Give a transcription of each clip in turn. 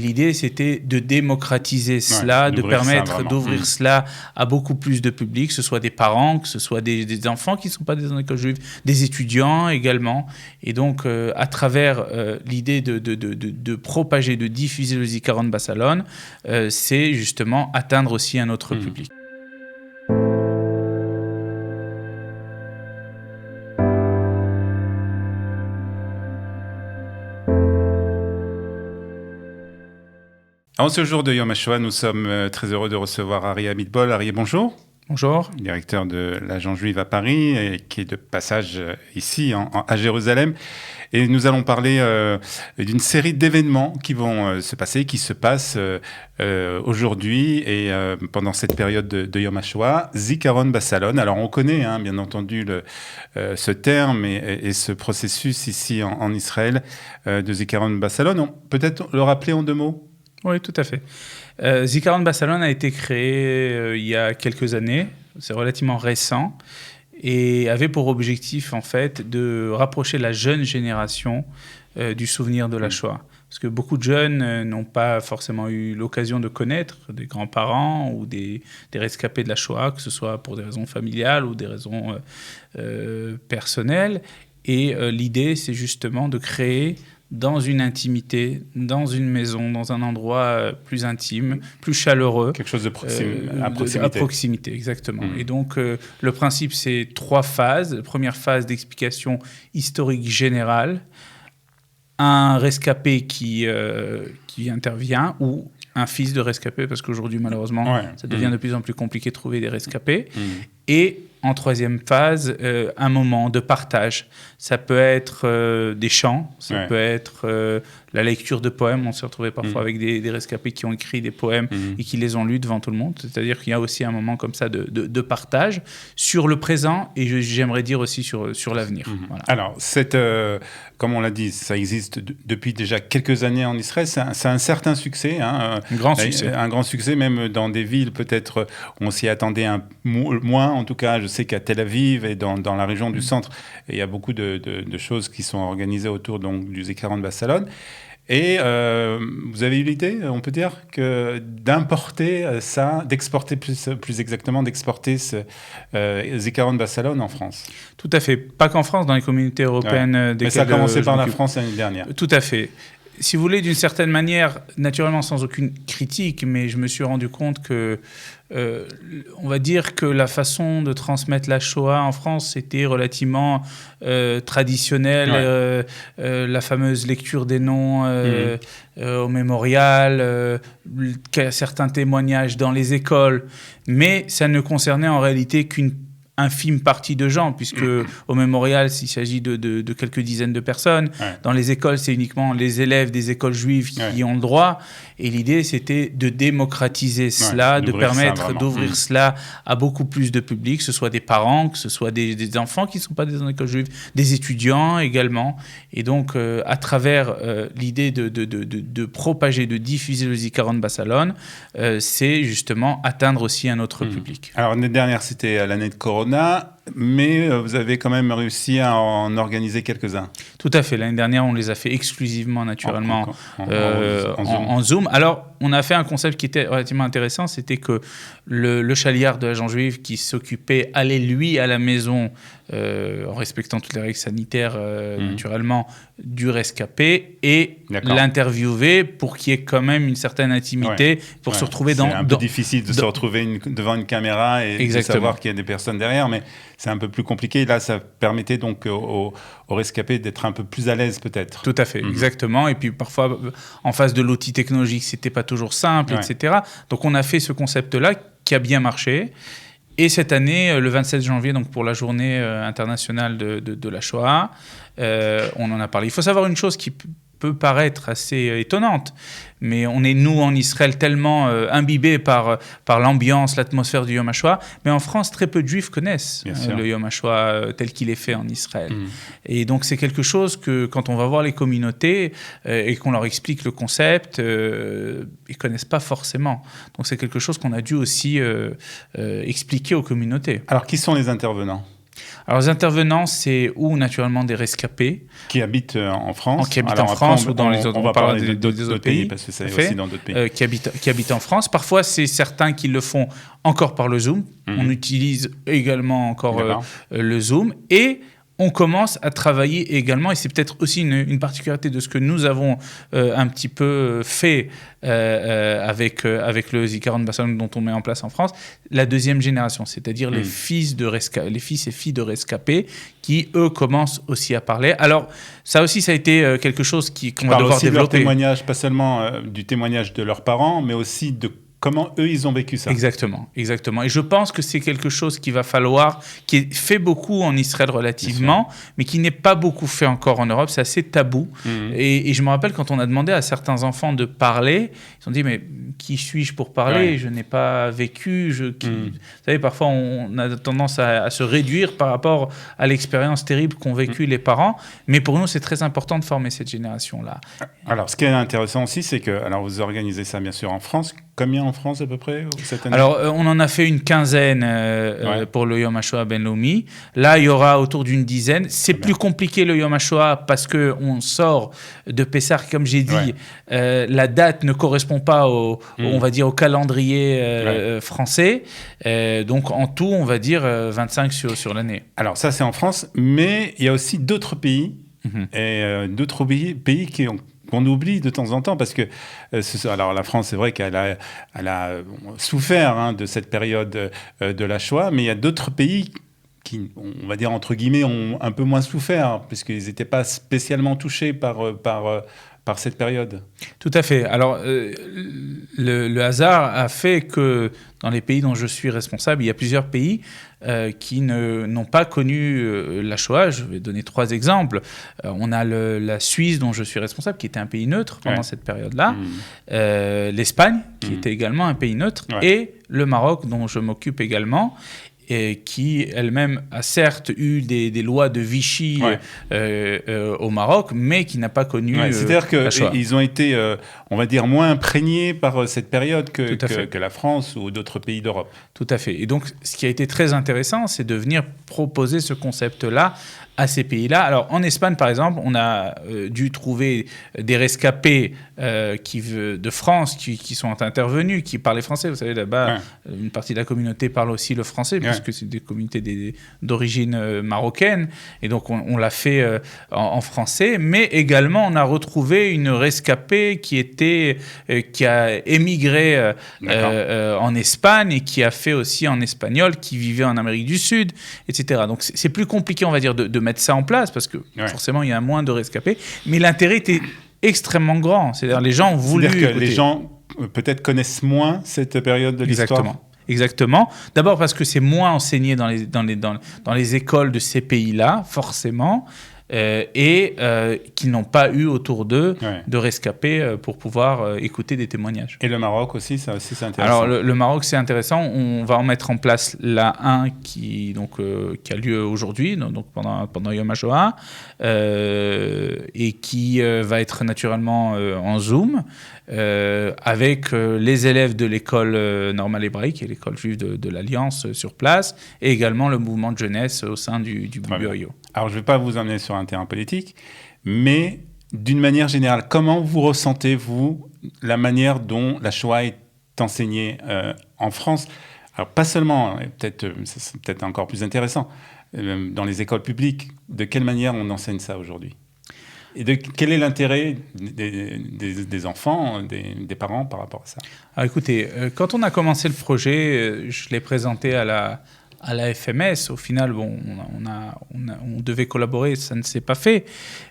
L'idée, c'était de démocratiser cela, de permettre d'ouvrir cela à beaucoup plus de public, que ce soit des parents, que ce soit des enfants qui ne sont pas des écoles juives, des étudiants également. Et donc, à travers l'idée de propager, de diffuser le Zikaron Bassalon, c'est justement atteindre aussi un autre public. En ce jour de Yom HaShoah, nous sommes très heureux de recevoir Aryeh Abitbol. Aryeh, bonjour. Bonjour. Directeur de l'Agence juive à Paris, et qui est de passage ici, à Jérusalem. Et nous allons parler d'une série d'événements qui vont se passer, qui se passent aujourd'hui et pendant cette période de Yom HaShoah, Zikaron Bassalon. Alors on connaît bien entendu ce terme et ce processus ici en Israël de Zikaron Bassalon. Peut-être le rappeler en deux mots ? Oui, tout à fait. Zikaron Bassalon a été créé il y a quelques années, c'est relativement récent, et avait pour objectif en fait de rapprocher la jeune génération du souvenir de la Shoah. Parce que beaucoup de jeunes n'ont pas forcément eu l'occasion de connaître des grands-parents ou des rescapés de la Shoah, que ce soit pour des raisons familiales ou des raisons personnelles. Et l'idée, c'est justement de créer dans une intimité, dans une maison, dans un endroit plus intime, plus chaleureux. Quelque chose de à proximité. À proximité, exactement. Et donc, le principe, c'est 3 phases. La première phase d'explication historique générale, un rescapé qui intervient, ou un fils de rescapé, parce qu'aujourd'hui, malheureusement, ça devient de plus en plus compliqué de trouver des rescapés. Et en troisième phase, un moment de partage. Ça peut être des chants, ça peut être la lecture de poèmes. On s'est retrouvé parfois avec des rescapés qui ont écrit des poèmes et qui les ont lus devant tout le monde. C'est-à-dire qu'il y a aussi un moment comme ça de partage sur le présent et j'aimerais dire aussi sur l'avenir. Voilà. Alors, comme on l'a dit, ça existe depuis déjà quelques années en Israël. C'est un certain succès. Un grand succès. Un grand succès, même dans des villes peut-être où on s'y attendait moins. En tout cas, je sais qu'à Tel Aviv et dans la région du centre, il y a beaucoup de choses qui sont organisées autour donc, du Zikaron Bassalon. Et vous avez eu l'idée, on peut dire, d'importer ça, d'exporter plus exactement, d'exporter ce Zikaron Bassalon en France. Tout à fait. Pas qu'en France, dans les communautés européennes. Mais ça a commencé par la France l'année dernière. Tout à fait. Si vous voulez, d'une certaine manière, naturellement sans aucune critique, mais je me suis rendu compte que, on va dire que la façon de transmettre la Shoah en France était relativement traditionnelle. La fameuse lecture des noms au mémorial, certains témoignages dans les écoles, mais ça ne concernait en réalité qu'une infime partie de gens, puisque au mémorial, il s'agit de quelques dizaines de personnes. Dans les écoles, c'est uniquement les élèves des écoles juives qui ont le droit. Et l'idée, c'était de démocratiser cela, de permettre d'ouvrir cela à beaucoup plus de public, que ce soit des parents, que ce soit des enfants qui ne sont pas des écoles juives, des étudiants également. Et donc, à travers l'idée de propager, de diffuser le Zikaron Bassalon, c'est justement atteindre aussi un autre public. Alors, l'année dernière, c'était l'année de Corona, mais vous avez quand même réussi à en organiser quelques-uns. Tout à fait. L'année dernière, on les a fait exclusivement, naturellement, en Zoom. Alors, on a fait un concept qui était relativement intéressant, c'était que le chaliard de l'agence juive qui s'occupait allait, lui, à la maison, en respectant toutes les règles sanitaires, naturellement, du rescapé, et l'interviewer pour qu'il y ait quand même une certaine intimité, pour se retrouver C'est un peu difficile de se retrouver devant une caméra et de savoir qu'il y a des personnes derrière, mais c'est un peu plus compliqué. Là, ça permettait donc aux rescapés d'être un peu plus à l'aise, peut-être. Tout à fait, exactement. Et puis parfois, en face de l'outil technologique, c'était pas toujours simple, etc. Donc on a fait ce concept-là qui a bien marché. Et cette année, le 27 janvier, donc pour la journée internationale de la Shoah, on en a parlé. Il faut savoir une chose qui peut paraître assez étonnante, mais on est, nous, en Israël, tellement imbibés par l'ambiance, l'atmosphère du Yom HaShoah, mais en France, très peu de Juifs connaissent le Yom HaShoah tel qu'il est fait en Israël. Et donc, c'est quelque chose que, quand on va voir les communautés et qu'on leur explique le concept, ils ne connaissent pas forcément. Donc, c'est quelque chose qu'on a dû aussi expliquer aux communautés. Alors, qui sont les intervenants ? Alors, les intervenants, c'est ou naturellement des rescapés. Qui habitent en France. Qui habitent en France ou dans les autres. On va parler d'autres pays, parce que c'est aussi dans d'autres pays. Qui habitent en France. Parfois, c'est certains qui le font encore par le Zoom. On utilise également encore le Zoom. Et on commence à travailler également, et c'est peut-être aussi une particularité de ce que nous avons un petit peu fait avec le Zikaron Barcelone dont on met en place en France, la deuxième génération, c'est-à-dire les fils et filles de rescapés qui, eux, commencent aussi à parler. Alors, ça aussi, ça a été quelque chose qu'on va devoir développer. Leur témoignage, pas seulement du témoignage de leurs parents, mais aussi de comment eux, ils ont vécu ça. Exactement. Et je pense que c'est quelque chose qui est fait beaucoup en Israël relativement, mais qui n'est pas beaucoup fait encore en Europe. C'est assez tabou. Et je me rappelle quand on a demandé à certains enfants de parler, ils ont dit, mais qui suis-je pour parler ? Je n'ai pas vécu. Vous savez, parfois, on a tendance à se réduire par rapport à l'expérience terrible qu'ont vécu les parents. Mais pour nous, c'est très important de former cette génération-là. Alors, ce qui est intéressant aussi, c'est que vous organisez ça, bien sûr, en France. Combien en France à peu près cette année ? Alors, on en a fait une quinzaine pour le Yom HaShoah Ben-Leumi. Là, il y aura autour d'une dizaine. C'est plus compliqué le Yom HaShoah parce qu'on sort de Pessah, comme j'ai dit. La date ne correspond pas on va dire, au calendrier français. Donc, en tout, on va dire 25 sur l'année. Alors, ça, c'est en France. Mais il y a aussi d'autres pays. Et d'autres pays qu'on oublie de temps en temps, parce que alors la France, c'est vrai qu'elle a souffert de cette période de la Shoah, mais il y a d'autres pays qui, on va dire entre guillemets, ont un peu moins souffert, puisqu'ils n'étaient pas spécialement touchés par cette période. Tout à fait. Alors, le hasard a fait que dans les pays dont je suis responsable, il y a plusieurs pays qui n'ont pas connu la Shoah. Je vais donner 3 exemples. On a la Suisse, dont je suis responsable, qui était un pays neutre pendant cette période-là. L'Espagne, qui était également un pays neutre. Et le Maroc, dont je m'occupe également. Et qui elle-même a certes eu des lois de Vichy au Maroc, mais qui n'a pas connu c'est-à-dire qu'ils ont été, on va dire, moins imprégnés par cette période que la France ou d'autres pays d'Europe. Tout à fait. Et donc, ce qui a été très intéressant, c'est de venir proposer ce concept-là à ces pays-là. Alors, en Espagne, par exemple, on a dû trouver des rescapés de France qui sont intervenus, qui parlaient français. Vous savez, là-bas, une partie de la communauté parle aussi le français, puisque c'est des communautés d'origine marocaine. Et donc, on l'a fait en français. Mais également, on a retrouvé une rescapée qui a émigré en Espagne et qui a fait aussi en espagnol, qui vivait en Amérique du Sud, etc. Donc, c'est plus compliqué, on va dire, de mettre ça en place, parce que forcément, il y a moins de rescapés. Mais l'intérêt était extrêmement grand. C'est-à-dire, les gens ont voulu écouter. C'est-à-dire que les gens, peut-être, connaissent moins cette période de l'histoire. Exactement. D'abord parce que c'est moins enseigné dans les écoles de ces pays-là, forcément, et qu'ils n'ont pas eu autour d'eux de rescapés pour pouvoir écouter des témoignages. Et le Maroc aussi, ça aussi c'est intéressant. Alors le Maroc, c'est intéressant. On va en mettre en place un qui a lieu aujourd'hui, donc pendant Yom HaShoah, et qui va être naturellement en Zoom. Avec les élèves de l'école normale hébraïque et l'école juive de l'Alliance sur place, et également le mouvement de jeunesse au sein du BUAYO. Alors, je ne vais pas vous emmener sur un terrain politique, mais d'une manière générale, comment vous ressentez, vous, la manière dont la Shoah est enseignée en France ? Alors, pas seulement, c'est peut-être encore plus intéressant, dans les écoles publiques, de quelle manière on enseigne ça aujourd'hui ? Et quel est l'intérêt des enfants, des parents par rapport à ça ? Alors écoutez, quand on a commencé le projet, je l'ai présenté à la FMS. Au final, on devait collaborer, ça ne s'est pas fait.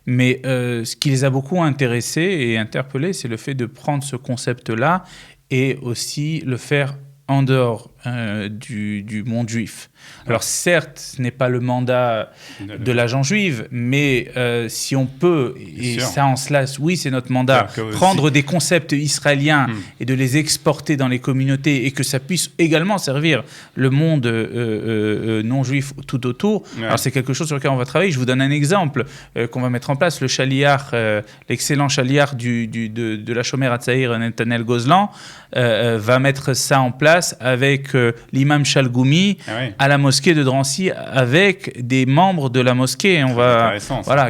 Mais ce qui les a beaucoup intéressés et interpellés, c'est le fait de prendre ce concept-là et aussi le faire en dehors du monde juif. Alors certes, ce n'est pas le mandat de l'agent juive, mais si on peut, et ça en cela, oui, c'est notre mandat, prendre des concepts israéliens et de les exporter dans les communautés et que ça puisse également servir le monde non juif tout autour, alors c'est quelque chose sur lequel on va travailler. Je vous donne un exemple qu'on va mettre en place. Le chaliar, l'excellent chaliar de la Shomer Hatzair, Netanel Gozlan, va mettre ça en place place avec l'imam Chalgoumi à la mosquée de Drancy avec des membres de la mosquée.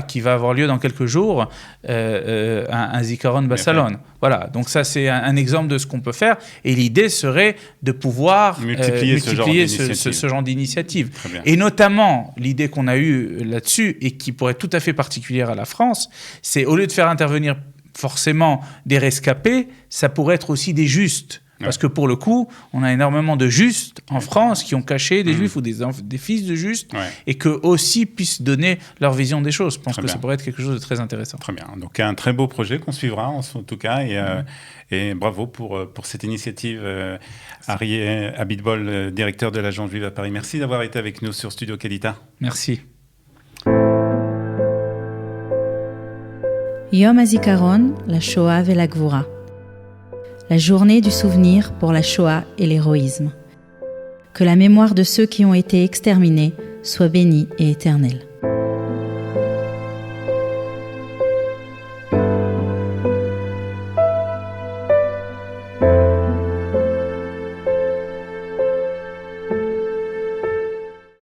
Qui va avoir lieu dans quelques jours, un Zikaron Bassalon. Voilà, donc ça c'est un exemple de ce qu'on peut faire. Et l'idée serait de pouvoir multiplier ce genre d'initiative. Et notamment, l'idée qu'on a eue là-dessus et qui pourrait être tout à fait particulière à la France, c'est au lieu de faire intervenir forcément des rescapés, ça pourrait être aussi des justes. Parce que pour le coup, on a énormément de justes en France qui ont caché des juifs ou des fils de justes et qu'eux aussi puissent donner leur vision des choses. Je pense que ça pourrait être quelque chose de très intéressant. Très bien. Donc un très beau projet qu'on suivra en tout cas et bravo pour cette initiative. Arié Abitbol, directeur de l'Agence Juive à Paris. Merci d'avoir été avec nous sur Studio Kelita. Merci. Yom HaZikaron, la Shoah et la Gvura. La journée du souvenir pour la Shoah et l'héroïsme. Que la mémoire de ceux qui ont été exterminés soit bénie et éternelle.